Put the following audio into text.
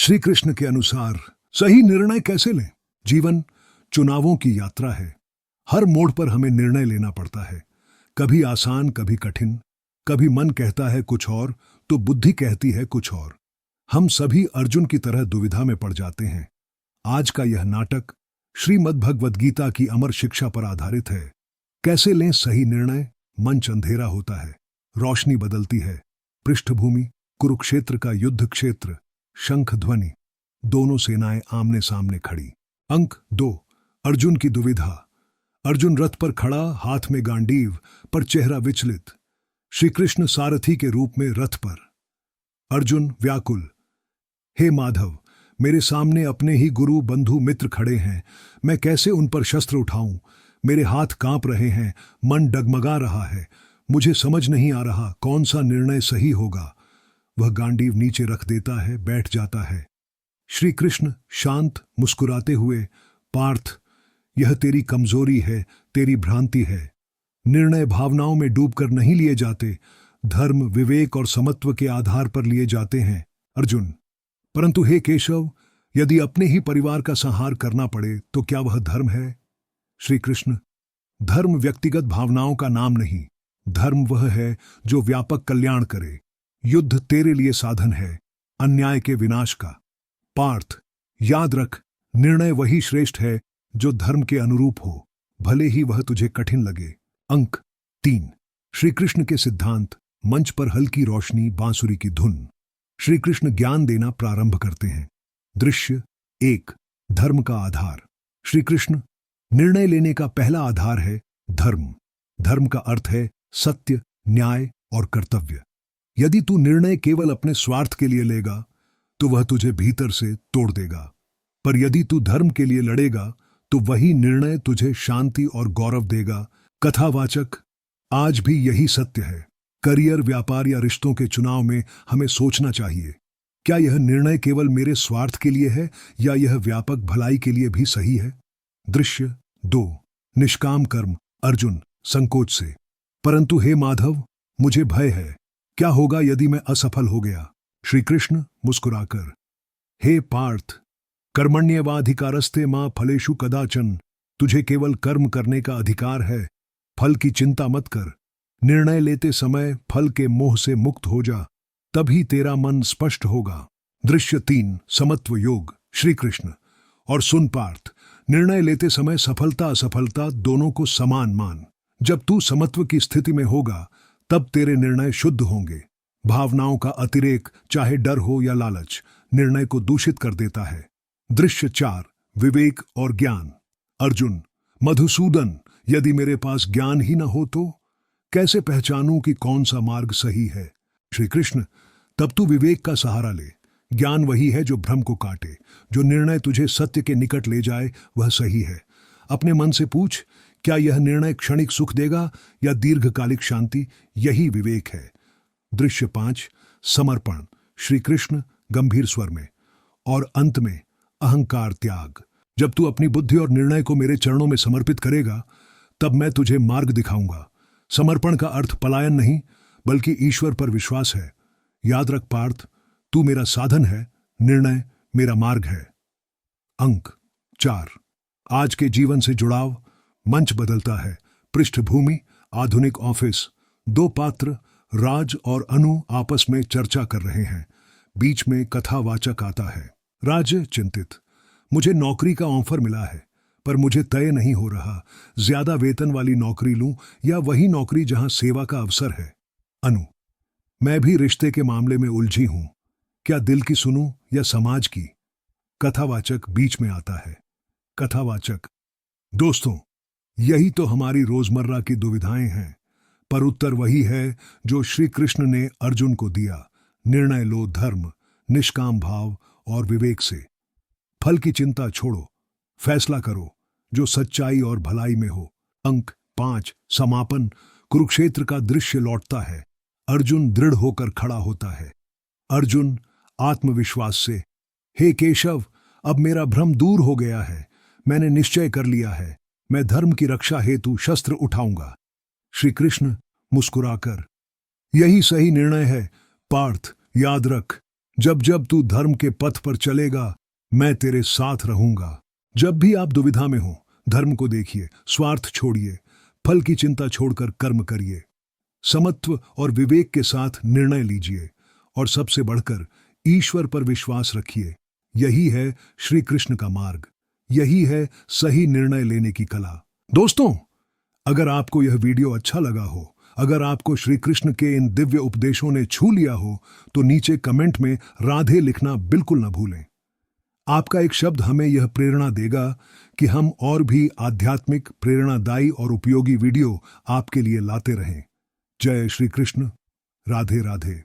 श्री कृष्ण के अनुसार सही निर्णय कैसे लें? जीवन चुनावों की यात्रा है। हर मोड़ पर हमें निर्णय लेना पड़ता है, कभी आसान कभी कठिन। कभी मन कहता है कुछ और तो बुद्धि कहती है कुछ और। हम सभी अर्जुन की तरह दुविधा में पड़ जाते हैं। आज का यह नाटक श्रीमद् भगवद गीता की अमर शिक्षा पर आधारित है। कैसे लें सही निर्णय? मंच अंधेरा होता है, रोशनी बदलती है। पृष्ठभूमि कुरुक्षेत्र का युद्ध क्षेत्र, शंख ध्वनि, दोनों सेनाएं आमने सामने खड़ी। अंक 2, अर्जुन की दुविधा। अर्जुन रथ पर खड़ा, हाथ में गांडीव, पर चेहरा विचलित। श्री कृष्ण सारथी के रूप में रथ पर। अर्जुन व्याकुल, हे माधव, मेरे सामने अपने ही गुरु बंधु मित्र खड़े हैं, मैं कैसे उन पर शस्त्र उठाऊं? मेरे हाथ कांप रहे हैं, मन डगमगा रहा है, मुझे समझ नहीं आ रहा कौन सा निर्णय सही होगा। वह गांडीव नीचे रख देता है, बैठ जाता है। श्री कृष्ण शांत मुस्कुराते हुए, पार्थ, यह तेरी कमजोरी है, तेरी भ्रांति है। निर्णय भावनाओं में डूबकर नहीं लिए जाते, धर्म, विवेक और समत्व के आधार पर लिए जाते हैं। अर्जुन, परंतु हे केशव, यदि अपने ही परिवार का संहार करना पड़े तो क्या वह धर्म है? श्री कृष्ण, धर्म व्यक्तिगत भावनाओं का नाम नहीं, धर्म वह है जो व्यापक कल्याण करे। युद्ध तेरे लिए साधन है, अन्याय के विनाश का। पार्थ, याद रख, निर्णय वही श्रेष्ठ है जो धर्म के अनुरूप हो, भले ही वह तुझे कठिन लगे। अंक 3, श्री कृष्ण के सिद्धांत। मंच पर हल्की रोशनी, बांसुरी की धुन। श्री कृष्ण ज्ञान देना प्रारंभ करते हैं। दृश्य 1, धर्म का आधार। श्री कृष्ण, निर्णय लेने का पहला आधार है धर्म। धर्म का अर्थ है सत्य, न्याय और कर्तव्य। यदि तू निर्णय केवल अपने स्वार्थ के लिए लेगा तो वह तुझे भीतर से तोड़ देगा, पर यदि तू धर्म के लिए लड़ेगा तो वही निर्णय तुझे शांति और गौरव देगा। कथावाचक, आज भी यही सत्य है। करियर, व्यापार या रिश्तों के चुनाव में हमें सोचना चाहिए, क्या यह निर्णय केवल मेरे स्वार्थ के लिए है या यह व्यापक भलाई के लिए भी सही है? दृश्य 2, निष्काम कर्म। अर्जुन संकोच से, परंतु हे माधव, मुझे भय है, क्या होगा यदि मैं असफल हो गया? श्री कृष्ण मुस्कुराकर, हे पार्थ, कर्मण्येवाधिकारस्ते मां फलेषु कदाचन। तुझे केवल कर्म करने का अधिकार है, फल की चिंता मत कर। निर्णय लेते समय फल के मोह से मुक्त हो जा, तभी तेरा मन स्पष्ट होगा। दृश्य 3, समत्व योग। श्री कृष्ण, और सुन पार्थ, निर्णय लेते समय सफलता असफलता दोनों को समान मान। जब तू समत्व की स्थिति में होगा तब तेरे निर्णय शुद्ध होंगे। भावनाओं का अतिरेक, चाहे डर हो या लालच, निर्णय को दूषित कर देता है। दृश्य 4, विवेक और ज्ञान। अर्जुन, मधुसूदन, यदि मेरे पास ज्ञान ही न हो तो कैसे पहचानूं कि कौन सा मार्ग सही है? श्री कृष्ण, तब तू विवेक का सहारा ले। ज्ञान वही है जो भ्रम को काटे, जो निर्णय तुझे सत्य के निकट ले जाए वह सही है। अपने मन से पूछ, क्या यह निर्णय क्षणिक सुख देगा या दीर्घकालिक शांति? यही विवेक है। दृश्य 5, समर्पण। श्री कृष्ण गंभीर स्वर में, और अंत में अहंकार त्याग। जब तू अपनी बुद्धि और निर्णय को मेरे चरणों में समर्पित करेगा तब मैं तुझे मार्ग दिखाऊंगा। समर्पण का अर्थ पलायन नहीं बल्कि ईश्वर पर विश्वास है। याद रख पार्थ, तू मेरा साधन है, निर्णय मेरा मार्ग है। अंक 4, आज के जीवन से जुड़ाव। मंच बदलता है। पृष्ठभूमि आधुनिक ऑफिस। 2 पात्र, राज और अनु, आपस में चर्चा कर रहे हैं। बीच में कथावाचक आता है। राज चिंतित, मुझे नौकरी का ऑफर मिला है पर मुझे तय नहीं हो रहा, ज्यादा वेतन वाली नौकरी लूं या वही नौकरी जहां सेवा का अवसर है। अनु, मैं भी रिश्ते के मामले में उलझी हूं, क्या दिल की सुनूं या समाज की? कथावाचक बीच में आता है। कथावाचक, दोस्तों, यही तो हमारी रोजमर्रा की दुविधाएं हैं, पर उत्तर वही है जो श्री कृष्ण ने अर्जुन को दिया। निर्णय लो धर्म, निष्काम भाव और विवेक से। फल की चिंता छोड़ो, फैसला करो जो सच्चाई और भलाई में हो। अंक 5, समापन। कुरुक्षेत्र का दृश्य लौटता है। अर्जुन दृढ़ होकर खड़ा होता है। अर्जुन आत्मविश्वास से, हे केशव, अब मेरा भ्रम दूर हो गया है, मैंने निश्चय कर लिया है, मैं धर्म की रक्षा हेतु शस्त्र उठाऊंगा। श्री कृष्ण मुस्कुराकर, यही सही निर्णय है पार्थ, याद रख, जब जब तू धर्म के पथ पर चलेगा, मैं तेरे साथ रहूंगा। जब भी आप दुविधा में हो, धर्म को देखिए, स्वार्थ छोड़िए, फल की चिंता छोड़कर कर्म करिए, समत्व और विवेक के साथ निर्णय लीजिए और सबसे बढ़कर ईश्वर पर विश्वास रखिए। यही है श्री कृष्ण का मार्ग, यही है सही निर्णय लेने की कला। दोस्तों, अगर आपको यह वीडियो अच्छा लगा हो, अगर आपको श्री कृष्ण के इन दिव्य उपदेशों ने छू लिया हो, तो नीचे कमेंट में राधे लिखना बिल्कुल न भूलें। आपका एक शब्द हमें यह प्रेरणा देगा कि हम और भी आध्यात्मिक, प्रेरणादायी और उपयोगी वीडियो आपके लिए लाते रहें। जय श्री कृष्ण। राधे राधे।